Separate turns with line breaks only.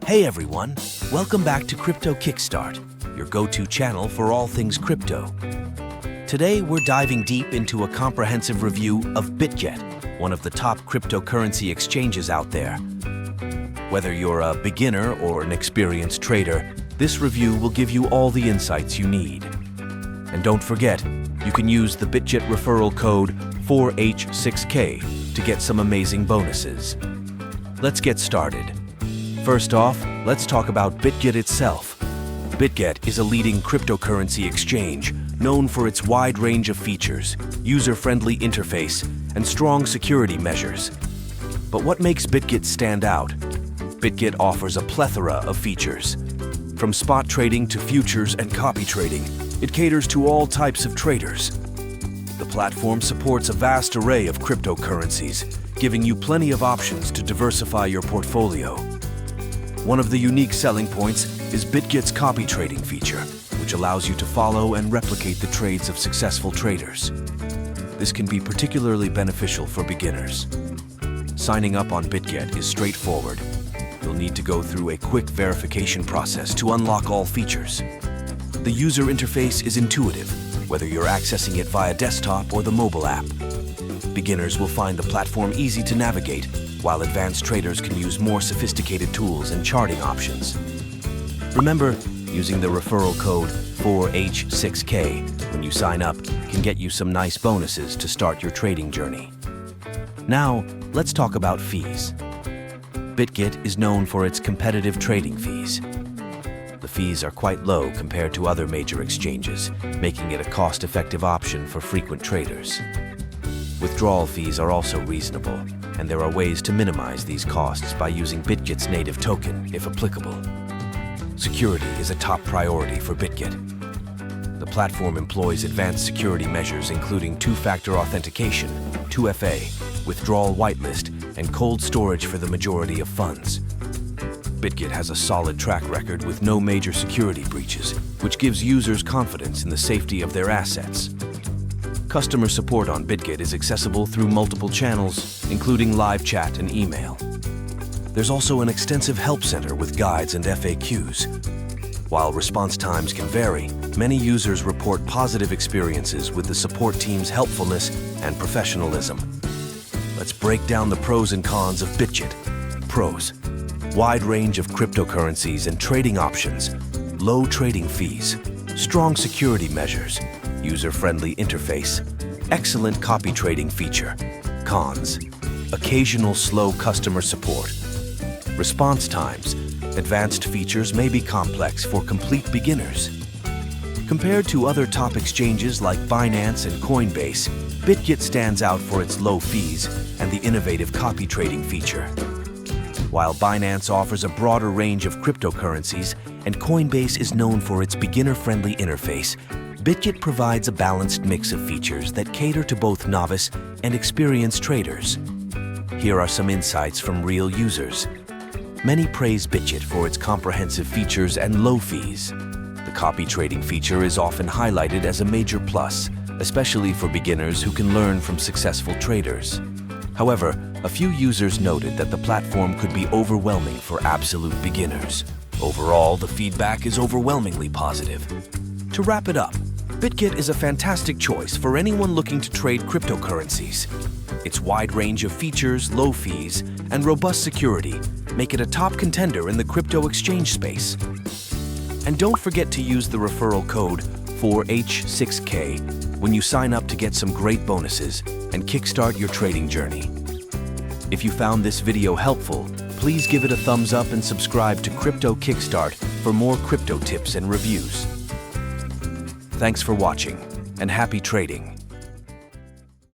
Hey everyone, welcome back to Crypto Kickstart, your go-to channel for all things crypto. Today we're diving deep into a comprehensive review of Bitget, one of the top cryptocurrency exchanges out there. Whether you're a beginner or an experienced trader, this review will give you all the insights you need. And don't forget, you can use the Bitget referral code 4H6K to get some amazing bonuses. Let's get started. First off, let's talk about Bitget itself. Bitget is a leading cryptocurrency exchange known for its wide range of features, user-friendly interface, and strong security measures. But what makes Bitget stand out? Bitget offers a plethora of features. From spot trading to futures and copy trading, it caters to all types of traders. The platform supports a vast array of cryptocurrencies, giving you plenty of options to diversify your portfolio. One of the unique selling points is Bitget's copy trading feature, which allows you to follow and replicate the trades of successful traders. This can be particularly beneficial for beginners. Signing up on Bitget is straightforward. You'll need to go through a quick verification process to unlock all features. The user interface is intuitive, whether you're accessing it via desktop or the mobile app. Beginners will find the platform easy to navigate, while advanced traders can use more sophisticated tools and charting options. Remember, using the referral code 4H6K when you sign up can get you some nice bonuses to start your trading journey. Now, let's talk about fees. Bitget is known for its competitive trading fees. The fees are quite low compared to other major exchanges, making it a cost-effective option for frequent traders. Withdrawal fees are also reasonable, and there are ways to minimize these costs by using Bitget's native token, if applicable. Security is a top priority for Bitget. The platform employs advanced security measures including two-factor authentication, 2FA, withdrawal whitelist, and cold storage for the majority of funds. Bitget has a solid track record with no major security breaches, which gives users confidence in the safety of their assets. Customer support on Bitget is accessible through multiple channels, including live chat and email. There's also an extensive help center with guides and FAQs. While response times can vary, many users report positive experiences with the support team's helpfulness and professionalism. Let's break down the pros and cons of Bitget. Pros: wide range of cryptocurrencies and trading options, low trading fees, strong security measures, user-friendly interface, excellent copy trading feature. Cons: occasional slow customer support. Response times: advanced features may be complex for complete beginners. Compared to other top exchanges like Binance and Coinbase, Bitget stands out for its low fees and the innovative copy trading feature. While Binance offers a broader range of cryptocurrencies and Coinbase is known for its beginner-friendly interface, Bitget provides a balanced mix of features that cater to both novice and experienced traders. Here are some insights from real users. Many praise Bitget for its comprehensive features and low fees. The copy trading feature is often highlighted as a major plus, especially for beginners who can learn from successful traders. However, a few users noted that the platform could be overwhelming for absolute beginners. Overall, the feedback is overwhelmingly positive. To wrap it up, Bitget is a fantastic choice for anyone looking to trade cryptocurrencies. Its wide range of features, low fees, and robust security make it a top contender in the crypto exchange space. And don't forget to use the referral code 4H6K when you sign up to get some great bonuses and kickstart your trading journey. If you found this video helpful, please give it a thumbs up and subscribe to Crypto Kickstart for more crypto tips and reviews. Thanks for watching, and happy trading!